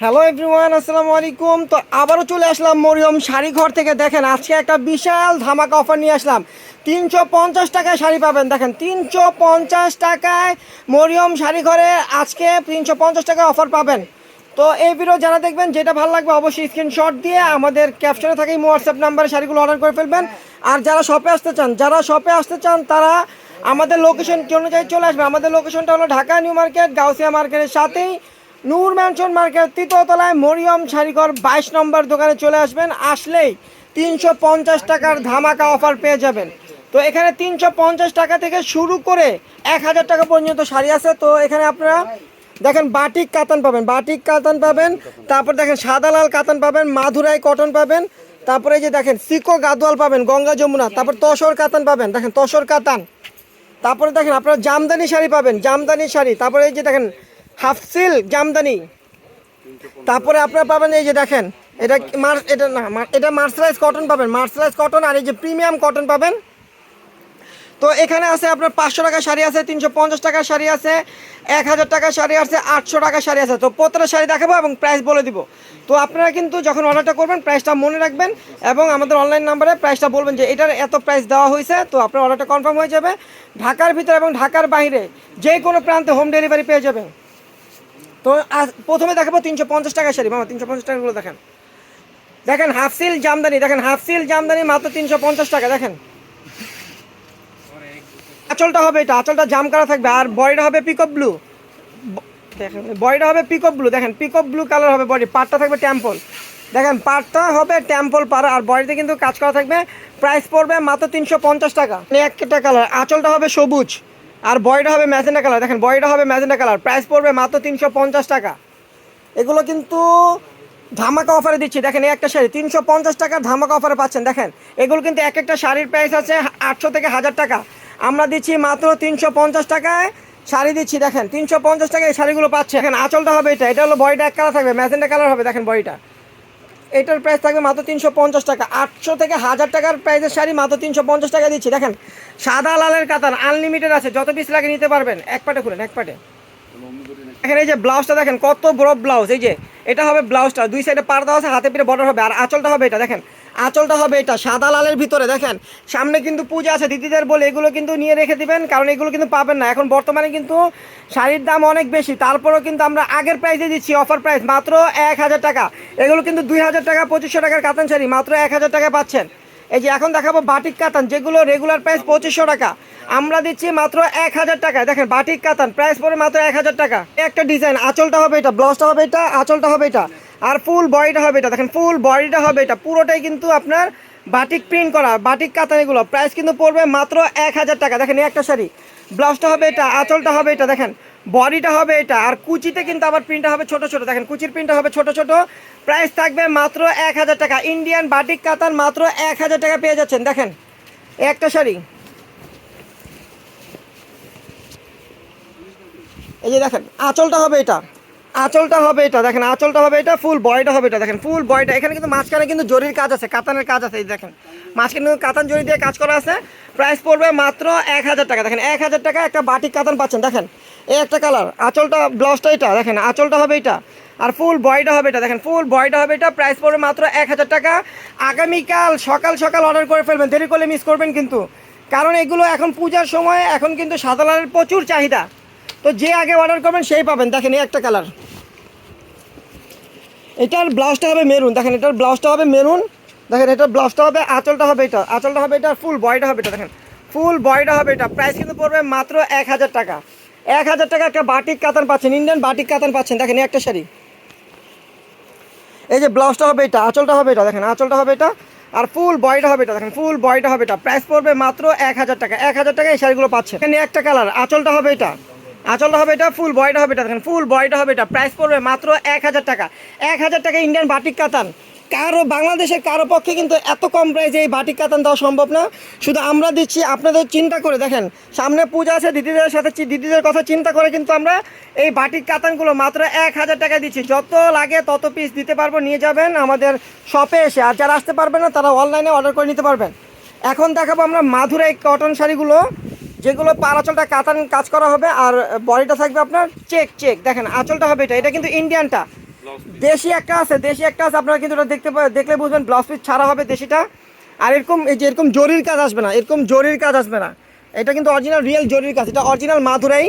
Hello everyone, আসসালামু আলাইকুম। তো আবারও চলে আসলাম মরিয়ম শাড়ি ঘর থেকে। দেখেন আজকে একটা বিশাল ধামাকা অফার নিয়ে আসলাম। 350 টাকায় শাড়ি পাবেন। দেখেন 350 টাকায় মরিয়ম শাড়ি ঘরে আজকে 350 টাকায় অফার পাবেন। তো এই ভিডিও যারা দেখবেন, যেটা ভালো লাগবে অবশ্যই স্ক্রিনশট দিয়ে আমাদের ক্যাপশনে থাকে হোয়াটসঅ্যাপ নাম্বারে শাড়িগুলো অর্ডার করে ফেলবেন। আর যারা শপে আসতে চান তারা আমাদের লোকেশন অনুযায়ী চলে আসবে। আমাদের লোকেশনটা হলো ঢাকা নিউ মার্কেট, গাউসিয়া মার্কেটের সাথেই নূর ম্যানশন মার্কেট, তৃতীয়তলায় মরিয়ম শাড়িঘর 22 নম্বর দোকানে চলে আসবেন। আসলেই 350 টাকার ধামাকা অফার পেয়ে যাবেন। তো এখানে 350 টাকা থেকে শুরু করে 1000 টাকা পর্যন্ত শাড়ি আছে। তো এখানে আপনারা দেখেন বাটিক কাতান পাবেন, তারপর দেখেন সাদা লাল কাতান পাবেন, মাধুরাই কটন পাবেন, তারপরে এই যে দেখেন সিকো গাদোয়াল পাবেন, গঙ্গা যমুনা, তারপর তসর কাতান পাবেন, দেখেন তসর কাতান, তারপরে দেখেন আপনারা জামদানি শাড়ি পাবেন, জামদানি শাড়ি, তারপরে এই যে দেখেন হাফ সিল্ক জামদানি, তারপরে আপনারা পাবেন এই যে দেখেন এটা মার্সারাইজ কটন পাবেন, মার্সারাইজ কটন, আর এই যে প্রিমিয়াম কটন পাবেন। তো এখানে আছে আপনার 500 টাকা শাড়ি আছে, 350 টাকার শাড়ি আছে, 1000 টাকার শাড়ি আছে, 800 টাকার শাড়ি আছে। তো প্রত্যেকটা শাড়ি দেখাবো এবং প্রাইস বলে দিব। তো আপনারা কিন্তু যখন অর্ডারটা করবেন প্রাইসটা মনে রাখবেন এবং আমাদের অনলাইন নাম্বারে প্রাইসটা বলবেন যে এটার এত প্রাইস দেওয়া হয়েছে। তো আপনার অর্ডারটা কনফার্ম হয়ে যাবে। ঢাকার ভিতরে এবং ঢাকার বাইরে যে কোনো প্রান্তে হোম ডেলিভারি পেয়ে যাবেন। তো প্রথমে দেখাবো 350 টাকার শাড়ি। মামা 350 টাকাগুলো দেখেন, দেখেন হাফ সিল জামদানি, দেখেন হাফ সিল জামদানি মাত্র 350 টাকা। দেখেন আঁচলটা হবে এটা, আঁচলটা জাম করা থাকবে, আর বডিটা হবে পিকক ব্লু। দেখেন বডিটা হবে পিকক ব্লু, দেখেন পিকক ব্লু কালার হবে বডি। পাটটা থাকবে টেম্পল, দেখেন পাটটা হবে টেম্পল পার, আর বডিতে কিন্তু কাজ করা থাকবে। প্রাইস পড়বে মাত্র 350 টাকা। একটা কালার, আঁচলটা হবে সবুজ আর বডিটা হবে ম্যাজেন্ডা কালার। দেখেন বডিটা হবে ম্যাজেন্ডা কালার, প্রাইস পড়বে মাত্র 350 টাকা। এগুলো কিন্তু ধামাকা অফারে দিচ্ছি। দেখেন এই একটা শাড়ি 350 টাকার ধামাকা অফারে পাচ্ছেন। দেখেন এগুলো কিন্তু এক একটা শাড়ির প্রাইস আছে 800 থেকে 1000 টাকা, আমরা দিচ্ছি মাত্র 350 টাকায় শাড়ি দিচ্ছি। দেখেন 350 টাকায় এই শাড়িগুলো পাচ্ছে। দেখেন আঁচলটা হবে এটা, এটা হলো বডিটা এক কালার থাকবে, ম্যাজেন্ডা কালার হবে। দেখেন বডিটা, এটার প্রাইস থাকবে মাত্র 350 টাকা। 800 থেকে 1000 টাকার প্রাইসের শাড়ি মাত্র 350 টাকা দিচ্ছি। দেখেন সাদা লালের কাতান আনলিমিটেড আছে, যত পিস লাগে নিতে পারবেন। এক পাটে খুলেন, এক পাটে। দেখেন এই যে ব্লাউজটা দেখেন কত বড় ব্লাউজ। এই যে এটা হবে ব্লাউজটা, দুই সাইডে পাড় দেওয়া আছে, হাতে পিঠে বর্ডার হবে। আর আঁচলটা হবে এটা, দেখেন আঁচলটা হবে এটা সাদা লালের ভিতরে। দেখেন সামনে কিন্তু পূজা আছে দিদিদের বলে, এগুলো কিন্তু নিয়ে রেখে দিবেন, কারণ এগুলো কিন্তু পাবেন না এখন বর্তমানে। কিন্তু শাড়ির দাম অনেক বেশি, তারপরেও কিন্তু আমরা আগের প্রাইসে দিচ্ছি, অফার প্রাইস মাত্র 1000 টাকা। এগুলো কিন্তু 2000 টাকা 2500 টাকার কাতান শাড়ি মাত্র 1000 টাকা পাচ্ছেন। এই যে এখন দেখাবো বাটিক কাতান, যেগুলো রেগুলার প্রাইস 2500 টাকা, আমরা দিচ্ছি মাত্র 1000 টাকায়। দেখেন বাটিক কাতান প্রাইস পড়ে মাত্র 1000 টাকা। একটা ডিজাইন, আঁচলটা হবে এটা, ব্লাউজটা হবে এটা, আঁচলটা হবে এটা, আর ফুল বডিটা হবে এটা। দেখেন ফুল বডিটা হবে এটা, পুরোটাই কিন্তু আপনার বাটিক প্রিন্ট করা, বাটিক কাতান। এগুলো প্রাইস কিন্তু পড়বে মাত্র 1000 টাকা। দেখেন এই একটা শাড়ি, ব্লাউজটা হবে এটা, আঁচলটা হবে এটা, দেখেন বডিটা হবে এটা, আর কুচিতে কিন্তু আবার প্রিন্টটা হবে ছোট ছোট। দেখেন কুচির প্রিন্টটা হবে ছোট ছোট। প্রাইস থাকবে মাত্র 1000 টাকা। ইন্ডিয়ান বাটিক কাতান মাত্র 1000 টাকা পেয়ে যাচ্ছেন। দেখেন একটা শাড়ি, এই যে দেখেন আঁচলটা হবে এটা, আঁচলটা হবে এটা, দেখেন আঁচলটা হবে এটা, ফুল বয়টা হবে এটা। দেখেন ফুল বয়টা, এখানে কিন্তু মাঝখানে কিন্তু জরির কাজ আছে, কাতানের কাজ আছে। এই দেখেন মাঝখানে কিন্তু কাতান জরি দিয়ে কাজ করা আছে। প্রাইস পড়বে মাত্র 1000 টাকা। দেখেন 1000 টাকা একটা বাটিক কাতান পাচ্ছেন। দেখেন এই একটা কালার, আঁচলটা ব্লাউজটা এটা, দেখেন আঁচলটা হবে এটা, আর ফুল বয়টা হবে এটা। দেখেন ফুল বয়টা হবে এটা, প্রাইস পড়বে মাত্র 1000 টাকা। আগামীকাল সকাল সকাল অর্ডার করে ফেলবেন, দেরি করলে মিস করবেন কিন্তু, কারণ এগুলো এখন পূজার সময়, এখন কিন্তু সাদা লালের প্রচুর চাহিদা। তো যে আগে অর্ডার করবেন সেই পাবেন। দেখেন এই একটা কালার, এটার ব্লাউজটা হবে মেরুন। দেখেন এটার ব্লাউজটা হবে মেরুন। দেখেন এটার ব্লাউজটা হবে, আঁচলটা হবে এটা, আঁচলটা হবে এটা, ফুল বয়টা হবে এটা। দেখেন ফুল বয়টা হবে এটা, প্রাইস কিন্তু পড়বে মাত্র 1000 টাকা। 1000 টাকা একটা বাটিক কাতান পাচ্ছেন, ইন্ডিয়ান বাটিক কাতান পাচ্ছেন। দেখেন একটা শাড়ি, এই যে ব্লাউজটা হবে এটা, আঁচলটা হবে এটা, দেখেন আঁচলটা হবে এটা, আর ফুল বয়টা হবে এটা। দেখেন ফুল বয়টা হবে এটা, প্রাইস পড়বে মাত্র 1000 টাকা। 1000 টাকা এই শাড়িগুলো পাচ্ছেন। এখানে একটা কালার, আঁচলটা হবে এটা, আঁচলটা হবে এটা, ফুল বয়টা হবে এটা। দেখেন ফুল বয়টা হবে এটা, প্রাইস পড়বে মাত্র 1000 টাকা। 1000 টাকা ইন্ডিয়ান বাটিক কাতান। কারো বাংলাদেশের কারো পক্ষে কিন্তু এত কম প্রাইসে এই বাটিক কাতান দেওয়া সম্ভব না, শুধু আমরা দিচ্ছি আপনাদের চিন্তা করে। দেখেন সামনে পূজা আছে, দিদিদের সাথে দিদিদের কথা চিন্তা করে কিন্তু আমরা এই বাটিক কাতানগুলো মাত্র 1000 টাকা দিচ্ছি। যত লাগে তত পিস দিতে পারবো, নিয়ে যাবেন আমাদের শপে এসে। আর যারা আসতে পারবেন না তারা অনলাইনে অর্ডার করে নিতে পারবেন। এখন দেখাবো আমরা মাধুরাই কটন শাড়িগুলো, যেগুলো পার আঁচলটা কাতান কাজ করা হবে, আর বডিটা থাকবে আপনার চেক চেক। দেখেন আঁচলটা হবে এটা, এটা কিন্তু ইন্ডিয়ানটা, দেশি একটা আছে, দেশি একটা আছে, আপনারা কিন্তু এটা দেখলে বুঝবেন ব্লাউজ পিস ছাড়া হবে দেশিটা। আর এরকম এই যে এরকম জরির কাজ আসবে না, এরকম জরির কাজ আসবে না, এটা কিন্তু অরিজিনাল রিয়েল জরির কাজ, এটা অরিজিনাল মাদুরাই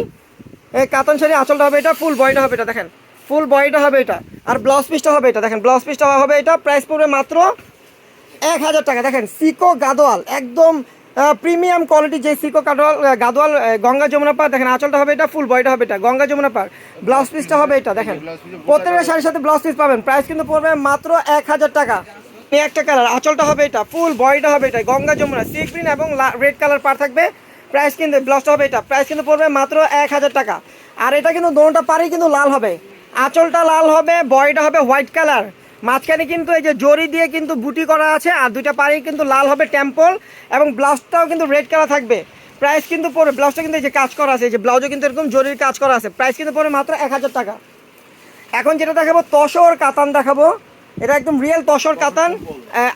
এই কাতান শাড়ি। আঁচলটা হবে এটা, ফুল বডিটা হবে এটা, দেখেন ফুল বডিটা হবে এটা, আর ব্লাউজ পিসটা হবে এটা, দেখেন ব্লাউজ পিসটা হবে এটা। প্রাইস পড়বে মাত্র 1000 টাকা। দেখেন সিকো গাদোয়াল, একদম প্রিমিয়াম কোয়ালিটি যে সিকো গাদোয়াল গঙ্গা যমুনা পার। দেখেন আঁচলটা হবে এটা, ফুল বডিটা হবে এটা, গঙ্গা যমুনা পার। ব্লাউজ পিসটা হবে এটা, দেখেন প্রত্যেকটা শাড়ির সাথে ব্লাউজ পিস পাবেন। প্রাইস কিন্তু পড়বে মাত্র 1000 টাকা। এই একটা কালার, আঁচলটা হবে এটা, ফুল বডিটা হবে এটা, গঙ্গা যমুনা সি গ্রিন এবং রেড কালার পার থাকবে। প্রাইস কিন্তু ব্লাউজটা হবে এটা, প্রাইস কিন্তু পড়বে মাত্র 1000 টাকা। আর এটা কিন্তু দোনোটা পারেই কিন্তু লাল হবে, আঁচলটা লাল হবে, বডিটা হবে হোয়াইট কালার, মাঝখানে কিন্তু এই যে জরি দিয়ে কিন্তু বুটি করা আছে, আর দুইটা পাড়ি কিন্তু লাল হবে টেম্পল, এবং ব্লাউজটাও কিন্তু রেড কালার থাকবে। প্রাইস কিন্তু পড়বে, ব্লাউজটা কিন্তু এই যে কাজ করা আছে, এই যে ব্লাউজও কিন্তু এরকম জরির কাজ করা আছে। প্রাইস কিন্তু পড়বে মাত্র 1000 টাকা। এখন যেটা দেখাবো তসর কাতান দেখাবো, এটা একদম রিয়েল তসর কাতান।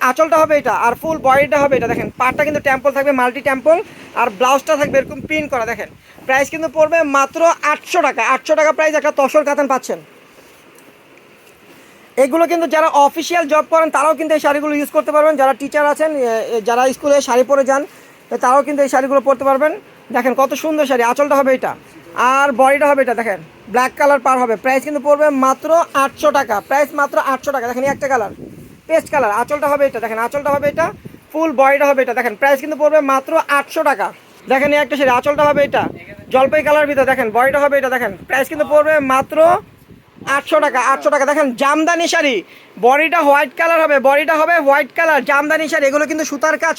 আঁচলটা হবে এটা, আর ফুল বডিটা হবে এটা, দেখেন পাড়টা কিন্তু টেম্পল থাকবে, মাল্টি টেম্পল, আর ব্লাউজটা থাকবে এরকম প্রিন্ট করা। দেখেন প্রাইস কিন্তু পড়বে মাত্র 800 টাকা। 800 টাকা প্রাইস একটা তসর কাতান পাচ্ছেন। এগুলো কিন্তু যারা অফিসিয়াল জব করেন তারাও কিন্তু এই শাড়িগুলো ইউজ করতে পারবেন, যারা টিচার আছেন, যারা স্কুলে শাড়ি পরে যান তারাও কিন্তু এই শাড়িগুলো পরতে পারবেন। দেখেন কত সুন্দর শাড়ি, আঁচলটা হবে এটা, আর বডিটা হবে এটা, দেখেন ব্ল্যাক কালার পার হবে। প্রাইস কিন্তু পড়বে মাত্র 800 টাকা, প্রাইস মাত্র 800 টাকা। দেখেন একটা কালার পেস্ট কালার, আঁচলটা হবে এটা, দেখেন আঁচলটা হবে এটা, ফুল বডিটা হবে এটা, দেখেন প্রাইস কিন্তু পড়বে মাত্র 800 টাকা। দেখেন এই একটা শাড়ি, আঁচলটা হবে এটা, জলপাই কালার ভিতরে, দেখেন বডিটা হবে এটা, দেখেন প্রাইস কিন্তু পড়বে মাত্র 800 টাকা। 800 টাকা। দেখেন জামদানি শাড়ি, বডিটা হোয়াইট কালার হবে, বডিটা হবে হোয়াইট কালার, জামদানি শাড়ি, এগুলো কিন্তু সুতার কাজ